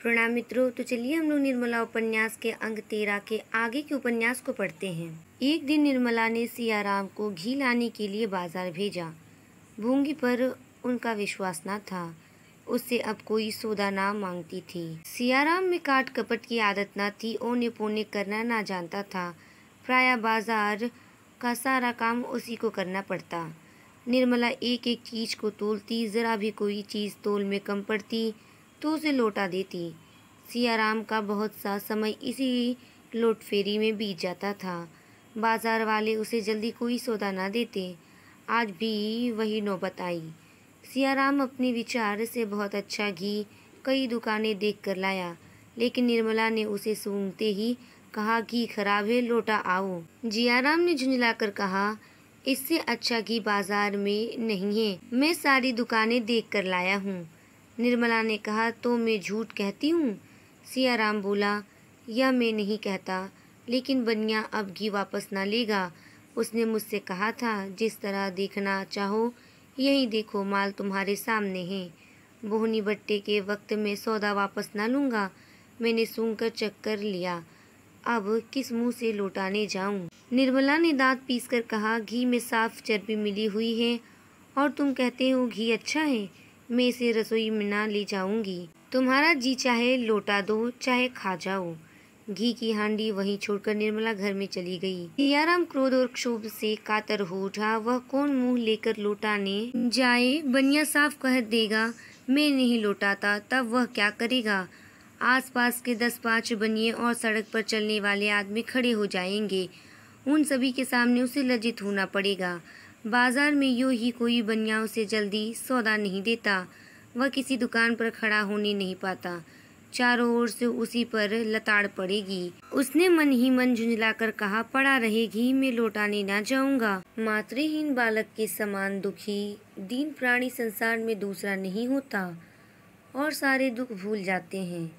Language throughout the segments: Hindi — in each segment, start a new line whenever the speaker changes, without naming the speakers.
प्रणाम मित्रों। तो चलिए हम लोग निर्मला उपन्यास के अंक 13 के आगे के उपन्यास को पढ़ते हैं। एक दिन निर्मला ने सियाराम को घी लाने के लिए बाजार भेजा। भूंगी पर उनका विश्वास न था। उससे अब कोई सौदा ना मांगती थी। सियाराम में काट कपट की आदत न थी। ओने पोने करना ना जानता था। प्रायः बाजार का सारा काम उसी को करना पड़ता। निर्मला एक एक चीज को तोलती। जरा भी कोई चीज तोल में कम पड़ती तो उसे लौटा देती। सियाराम का बहुत सा समय इसी लोटफेरी में बीत जाता था। बाजार वाले उसे जल्दी कोई सौदा ना देते। आज भी वही नौबत आई। सियाराम अपने विचार से बहुत अच्छा घी कई दुकानें देख कर लाया, लेकिन निर्मला ने उसे सूंघते ही कहा, घी खराब है, लौटा आओ। जियाराम ने झुंझलाकर कहा, इससे अच्छा घी बाजार में नहीं है। मैं सारी दुकानें देख कर लाया हूँ। निर्मला ने कहा, तो मैं झूठ कहती हूँ? सियाराम बोला, यह मैं नहीं कहता, लेकिन बनिया अब घी वापस ना लेगा। उसने मुझसे कहा था, जिस तरह देखना चाहो यही देखो, माल तुम्हारे सामने है। बोहनी बट्टे के वक्त में सौदा वापस ना लूँगा। मैंने सूंघ कर चेक कर लिया, अब किस मुंह से लौटाने जाऊं? निर्मला ने दांत पीसकर कहा, घी में साफ चर्बी मिली हुई है और तुम कहते हो घी अच्छा है। मैं इसे रसोई में ना ले जाऊंगी। तुम्हारा जी चाहे लौटा दो, चाहे खा जाओ। घी की हांडी वहीं छोड़कर निर्मला घर में चली गई। सियाराम क्रोध और क्षोभ से कातर हो उठा। वह कौन मुंह लेकर लौटाने जाए? बनिया साफ कह देगा मैं नहीं लौटाता, तब वह क्या करेगा? आसपास के 10-5 बनिए और सड़क पर चलने वाले आदमी खड़े हो जाएंगे। उन सभी के सामने उसे लज्जित होना पड़ेगा। बाजार में यूं ही कोई बनियाओं से जल्दी सौदा नहीं देता। वह किसी दुकान पर खड़ा होने नहीं पाता। चारों ओर से उसी पर लताड़ पड़ेगी। उसने मन ही मन झुंझलाकर कहा, पड़ा रहे घी, मैं लौटाने ना जाऊंगा। मातृहीन बालक के समान दुखी दीन प्राणी संसार में दूसरा नहीं होता और सारे दुख भूल जाते हैं।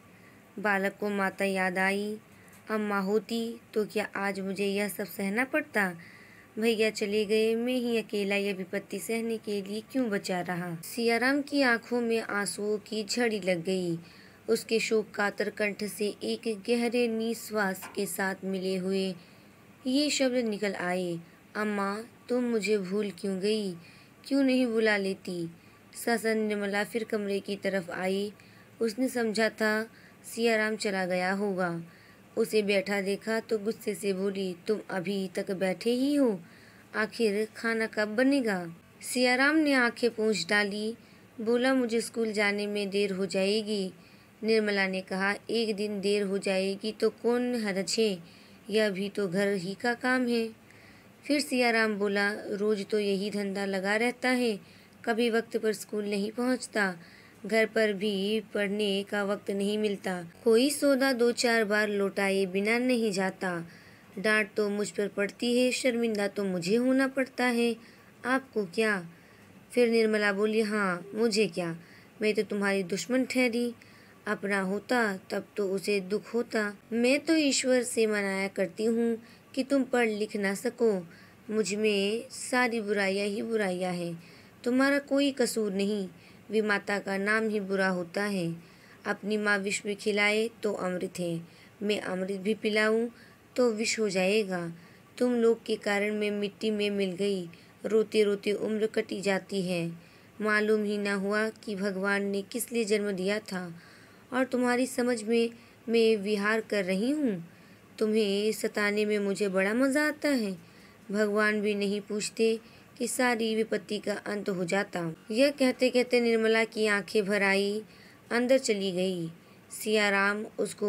बालक को माता याद आई। अम्मा होती तो क्या आज मुझे यह सब सहना पड़ता? भैया चले गए, मैं ही अकेला यह विपत्ति सहने के लिए क्यों बचा रहा? सियाराम की आंखों में आंसुओं की झड़ी लग गई। उसके शोक कातर कंठ से एक गहरे निश्वास के साथ मिले हुए ये शब्द निकल आए, अम्मा तुम मुझे भूल क्यों गई? क्यों नहीं बुला लेती? ससन निर्मला फिर कमरे की तरफ आई। उसने समझा था सियाराम चला गया होगा। उसे बैठा देखा तो गुस्से से बोली, तुम अभी तक बैठे ही हो? आखिर खाना कब बनेगा? सियाराम ने आंखें पोंछ डाली। बोला, मुझे स्कूल जाने में देर हो जाएगी। निर्मला ने कहा, एक दिन देर हो जाएगी तो कौन हर्ज है, यह भी तो घर ही का काम है। फिर सियाराम बोला, रोज तो यही धंधा लगा रहता है, कभी वक्त पर स्कूल नहीं पहुंचता। घर पर भी पढ़ने का वक्त नहीं मिलता। कोई सौदा 2-4 बार लौटाए बिना नहीं जाता। डांट तो मुझ पर पड़ती है, शर्मिंदा तो मुझे होना पड़ता है। आपको क्या? फिर निर्मला बोली, हाँ मुझे क्या, मैं तो तुम्हारी दुश्मन ठहरी। अपना होता तब तो उसे दुख होता। मैं तो ईश्वर से मनाया करती हूँ कि तुम पढ़ लिख ना सको। मुझ में सारी बुराइयाँ ही बुराइयाँ हैं, तुम्हारा कोई कसूर नहीं। विमाता का नाम ही बुरा होता है। अपनी माँ विष भी खिलाए तो अमृत है, मैं अमृत भी पिलाऊं तो विष हो जाएगा। तुम लोग के कारण मैं मिट्टी में मिल गई। रोते रोते उम्र कटी जाती है। मालूम ही ना हुआ कि भगवान ने किस लिए जन्म दिया था और तुम्हारी समझ में मैं विहार कर रही हूँ। तुम्हें सताने में मुझे बड़ा मज़ा आता है। भगवान भी नहीं पूछते कि सारी विपत्ति का अंत हो जाता। यह कहते कहते निर्मला की आंखें भर आई, अंदर चली गई। सियाराम उसको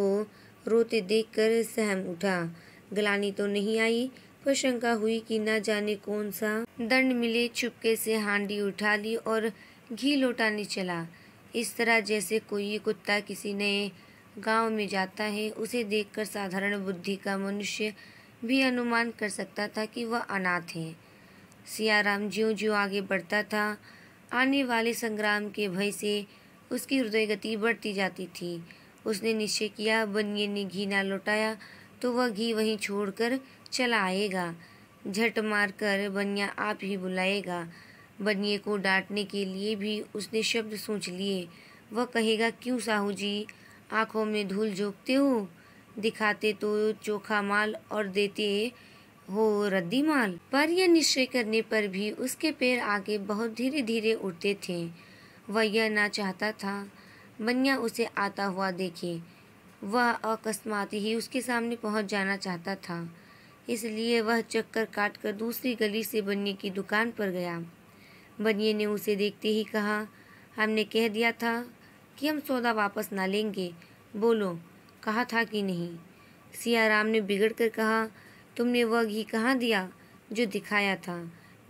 रोते देखकर सहम उठा। ग्लानि तो नहीं आई, पर शंका हुई कि न जाने कौन सा दंड मिले। चुपके से हांडी उठा ली और घी लौटाने चला। इस तरह जैसे कोई कुत्ता किसी नए गांव में जाता है। उसे देखकर साधारण बुद्धि का मनुष्य भी अनुमान कर सकता था कि वह अनाथ है। सियाराम ज्यों-ज्यों आगे बढ़ता था, आने वाले संग्राम के भय से उसकी हृदय गति बढ़ती जाती थी। उसने निश्चय किया, बनिए ने घी ना लौटाया तो वह घी वहीं छोड़कर चला आएगा। झट मार कर बनिया आप ही बुलाएगा। बनिए को डांटने के लिए भी उसने शब्द सोच लिए। वह कहेगा, क्यों साहू जी, आंखों में धूल झोंकते हो, दिखाते तो चोखा माल और देते हो रद्दी माल। पर यह निश्चय करने पर भी उसके पैर आगे बहुत धीरे धीरे उठते थे। वह यह ना चाहता था बनिया उसे आता हुआ देखे। वह अकस्मात ही उसके सामने पहुंच जाना चाहता था, इसलिए वह चक्कर काटकर दूसरी गली से बनिए की दुकान पर गया। बनिए ने उसे देखते ही कहा, हमने कह दिया था कि हम सौदा वापस ना लेंगे, बोलो कहा था कि नहीं? सियाराम ने बिगड़ कर कहा, तुमने वह घी कहाँ दिया जो दिखाया था?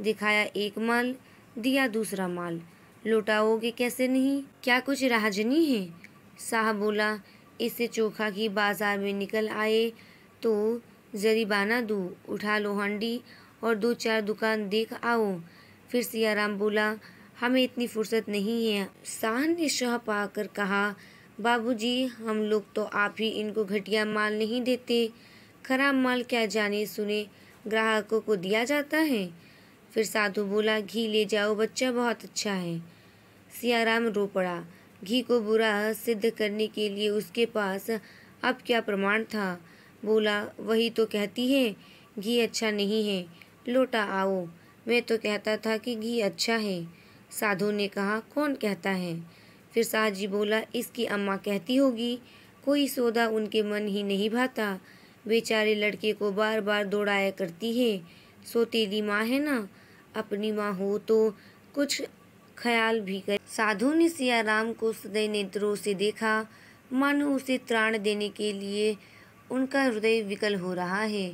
दिखाया एक माल, दिया दूसरा माल, लौटाओगे कैसे नहीं? क्या कुछ राहजनी है? साहब बोला, इससे चोखा घी बाजार में निकल आए तो जरीबाना दूँ, उठा लो हांडी और 2-4 दुकान देख आओ। फिर सियाराम बोला, हमें इतनी फुर्सत नहीं है। शाह ने शह पाकर कहा, बाबूजी, हम लोग तो आप ही इनको घटिया माल नहीं देते, खराब माल क्या जाने सुने ग्राहकों को दिया जाता है। फिर साधु बोला, घी ले जाओ बच्चा, बहुत अच्छा है। सियाराम रो पड़ा। घी को बुरा सिद्ध करने के लिए उसके पास अब क्या प्रमाण था? बोला, वही तो कहती है घी अच्छा नहीं है, लौटा आओ। मैं तो कहता था कि घी अच्छा है। साधु ने कहा, कौन कहता है? फिर साहजी बोला, इसकी अम्मा कहती होगी। कोई सौदा उनके मन ही नहीं भाता, बेचारे लड़के को बार बार दौड़ाया करती है। सौतेली माँ है ना, अपनी माँ हो तो कुछ ख्याल भी करे। साधु ने सियाराम को सदै नेत्रों से देखा, मानो उसे त्राण देने के लिए उनका हृदय विकल हो रहा है।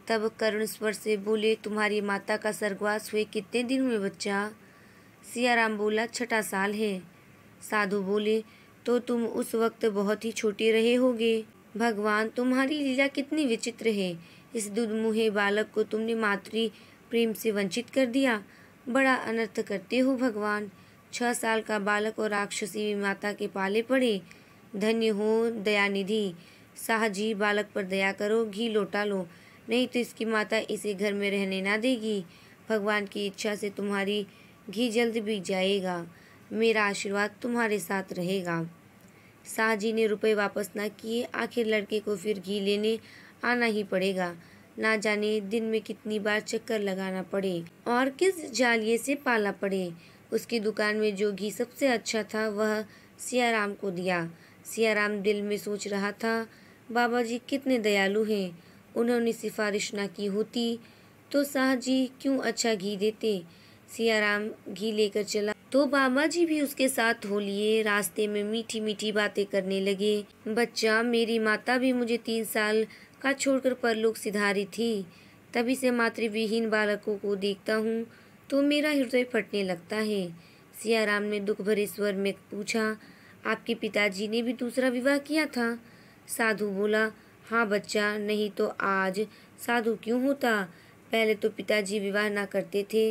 तब करुण स्वर से बोले, तुम्हारी माता का स्वर्गवास हुए कितने दिन हुए बच्चा? सियाराम बोला, 6ठा साल है। साधु बोले, तो तुम उस वक्त बहुत ही छोटे रहे होगे। भगवान, तुम्हारी लीला कितनी विचित्र है। इस दुधमुहे बालक को तुमने मातृ प्रेम से वंचित कर दिया। बड़ा अनर्थ करते हो भगवान। 6 साल का बालक और राक्षसी माता के पाले पड़े। धन्य हो दयानिधि। साहजी, बालक पर दया करो, घी लौटा लो, नहीं तो इसकी माता इसे घर में रहने ना देगी। भगवान की इच्छा से तुम्हारी घी जल्द बीत जाएगा। मेरा आशीर्वाद तुम्हारे साथ रहेगा। साहजी ने रुपए वापस ना किए। आखिर लड़के को फिर घी लेने आना ही पड़ेगा। ना जाने दिन में कितनी बार चक्कर लगाना पड़े और किस जालिये से पाला पड़े। उसकी दुकान में जो घी सबसे अच्छा था वह सियाराम को दिया। सियाराम दिल में सोच रहा था, बाबा जी कितने दयालु हैं। उन्होंने सिफारिश ना की होती तो साहजी क्यों अच्छा घी देते। सियाराम घी लेकर चला तो बाबा जी भी उसके साथ हो लिए। रास्ते में मीठी मीठी बातें करने लगे। बच्चा, मेरी माता भी मुझे 3 साल का छोड़कर परलोक सिधारी थी। तभी से मातृविहीन बालकों को देखता हूँ तो मेरा हृदय फटने लगता है। सियाराम ने दुख भरे स्वर में पूछा, आपके पिताजी ने भी दूसरा विवाह किया था? साधु बोला, हाँ बच्चा, नहीं तो आज साधु क्यों होता। पहले तो पिताजी विवाह ना करते थे,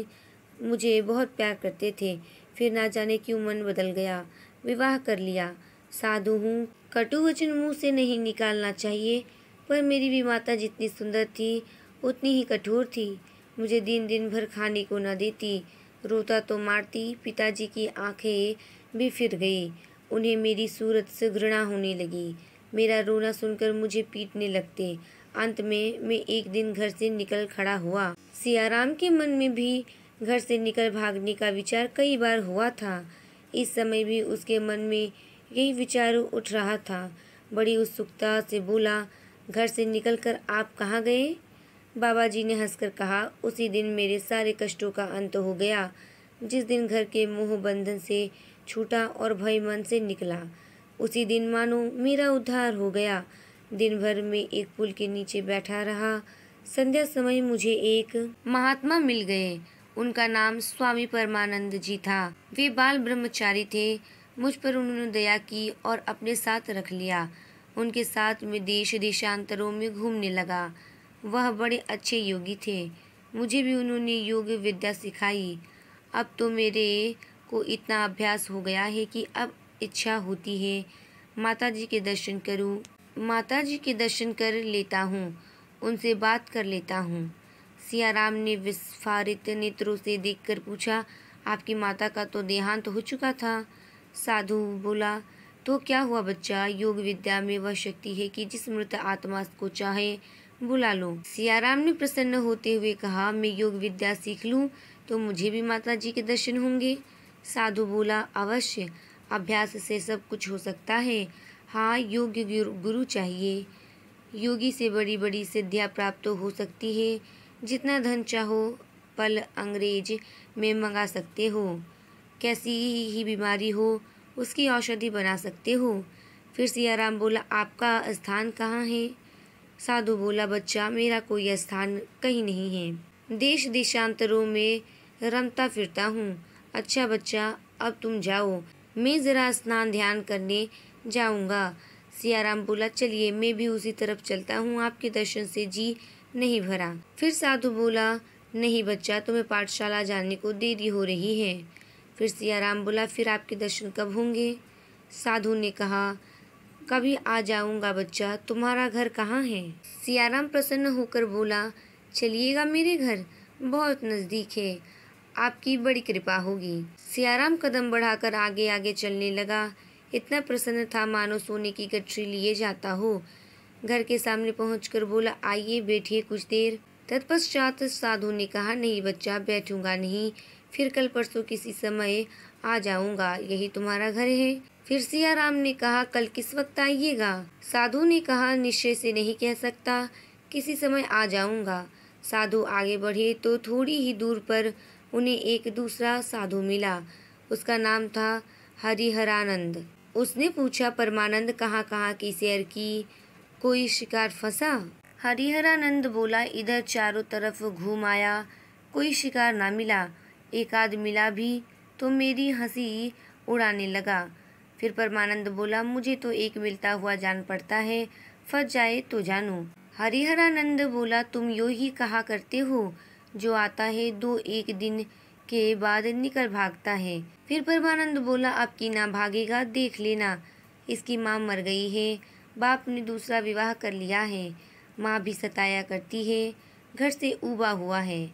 मुझे बहुत प्यार करते थे, फिर ना जाने क्यों मन बदल गया, विवाह कर लिया। साधु हूँ, कटु वचन मुँह से नहीं निकालना चाहिए, पर मेरी भी माता जितनी सुंदर थी उतनी ही कठोर थी। मुझे दिन भर खाने को न देती, रोता तो मारती। पिताजी की आंखें भी फिर गई, उन्हें मेरी सूरत से घृणा होने लगी। मेरा रोना सुनकर मुझे पीटने लगते। अंत में मैं एक दिन घर से निकल खड़ा हुआ। सियाराम के मन में भी घर से निकल भागने का विचार कई बार हुआ था। इस समय भी उसके मन में यही विचार उठ रहा था। बड़ी उत्सुकता से बोला, घर से निकलकर आप कहाँ गए? बाबा जी ने हंसकर कहा, उसी दिन मेरे सारे कष्टों का अंत हो गया, जिस दिन घर के मोह बंधन से छूटा और भय मन से निकला। उसी दिन मानो मेरा उद्धार हो गया। दिन भर में एक पुल के नीचे बैठा रहा। संध्या समय मुझे एक महात्मा मिल गए। उनका नाम स्वामी परमानंद जी था। वे बाल ब्रह्मचारी थे। मुझ पर उन्होंने दया की और अपने साथ रख लिया। उनके साथ मैं देश देशांतरों में घूमने लगा। वह बड़े अच्छे योगी थे। मुझे भी उन्होंने योग विद्या सिखाई। अब तो मेरे को इतना अभ्यास हो गया है कि अब इच्छा होती है माता जी के दर्शन करूं। माता जी के दर्शन कर लेता हूँ, उनसे बात कर लेता हूँ। सियाराम ने विस्फारित नेत्रों से देखकर पूछा, आपकी माता का तो देहांत हो चुका था। साधु बोला, तो क्या हुआ बच्चा, योग विद्या में वह शक्ति है कि जिस मृत आत्मा को चाहे बुला लो। सियाराम ने प्रसन्न होते हुए कहा, मैं योग विद्या सीख लूं तो मुझे भी माता जी के दर्शन होंगे। साधु बोला, अवश्य, अभ्यास से सब कुछ हो सकता है। हाँ, योग्य गुरु चाहिए। योगी से बड़ी बड़ी सिद्धियां प्राप्त हो सकती है। जितना धन चाहो पल अंग्रेज में मंगा सकते हो। कैसी ही बीमारी हो उसकी औषधि बना सकते हो। फिर सियाराम बोला, आपका स्थान कहाँ है? साधु बोला, बच्चा, मेरा कोई स्थान कहीं नहीं है। देश देशांतरों में रमता फिरता हूँ। अच्छा बच्चा, अब तुम जाओ, मैं जरा स्नान ध्यान करने जाऊंगा। सियाराम बोला, चलिए मैं भी उसी तरफ चलता हूँ, आपके दर्शन से जी नहीं भरा। फिर साधु बोला, नहीं बच्चा, तुम्हें पाठशाला जाने को देरी हो रही है। फिर सियाराम बोला, फिर आपके दर्शन कब होंगे? साधु ने कहा, कभी आ जाऊंगा बच्चा, तुम्हारा घर कहाँ है? सियाराम प्रसन्न होकर बोला, चलिएगा मेरे घर, बहुत नज़दीक है, आपकी बड़ी कृपा होगी। सियाराम कदम बढ़ाकर आगे आगे चलने लगा। इतना प्रसन्न था मानो सोने की गठरी लिए जाता हो। घर के सामने पहुंचकर बोला, आइए बैठिए कुछ देर। तत्पश्चात साधु ने कहा, नहीं बच्चा, बैठूंगा नहीं, फिर कल परसों किसी समय आ जाऊंगा, यही तुम्हारा घर है। फिर सियाराम ने कहा, कल किस वक्त आइएगा? साधु ने कहा, निश्चय से नहीं कह सकता, किसी समय आ जाऊंगा। साधु आगे बढ़े तो थोड़ी ही दूर पर उन्हें एक दूसरा साधु मिला। उसका नाम था हरिहरानंद। उसने पूछा, परमानंद, कहाँ कहाँ की सैर की, कोई शिकार फंसा? हरिहरानंद बोला, इधर चारों तरफ घूम आया, कोई शिकार ना मिला, एक आध मिला भी तो मेरी हंसी उड़ाने लगा। फिर परमानंद बोला, मुझे तो एक मिलता हुआ जान पड़ता है, फंस जाए तो जानू। हरिहरानंद बोला, तुम यो ही कहा करते हो, जो आता है दो एक दिन के बाद निकल भागता है। फिर परमानंद बोला, अब की ना भागेगा, देख लेना, इसकी माँ मर गई है, बाप ने दूसरा विवाह कर लिया है, माँ भी सताया करती है, घर से ऊबा हुआ है।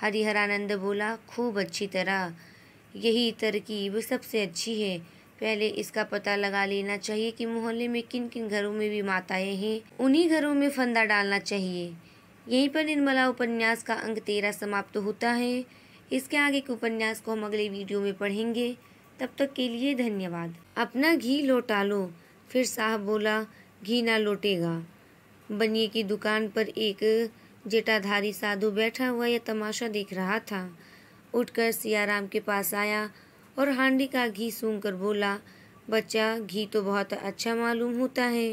हरिहरानंद बोला, खूब अच्छी तरह, यही तरकीब सबसे अच्छी है। पहले इसका पता लगा लेना चाहिए कि मोहल्ले में किन किन घरों में भी माताएं हैं, उन्हीं घरों में फंदा डालना चाहिए। यहीं पर निर्मला उपन्यास का अंक 13 समाप्त होता है। इसके आगे के उपन्यास को हम अगले वीडियो में पढ़ेंगे। तब तक के लिए धन्यवाद। अपना घी लौटा लो। फिर साहब बोला, घी ना लौटेगा। बनिए की दुकान पर एक जटाधारी साधु बैठा हुआ यह तमाशा देख रहा था। उठकर सियाराम के पास आया और हांडी का घी सूंघकर बोला, बच्चा, घी तो बहुत अच्छा मालूम होता है।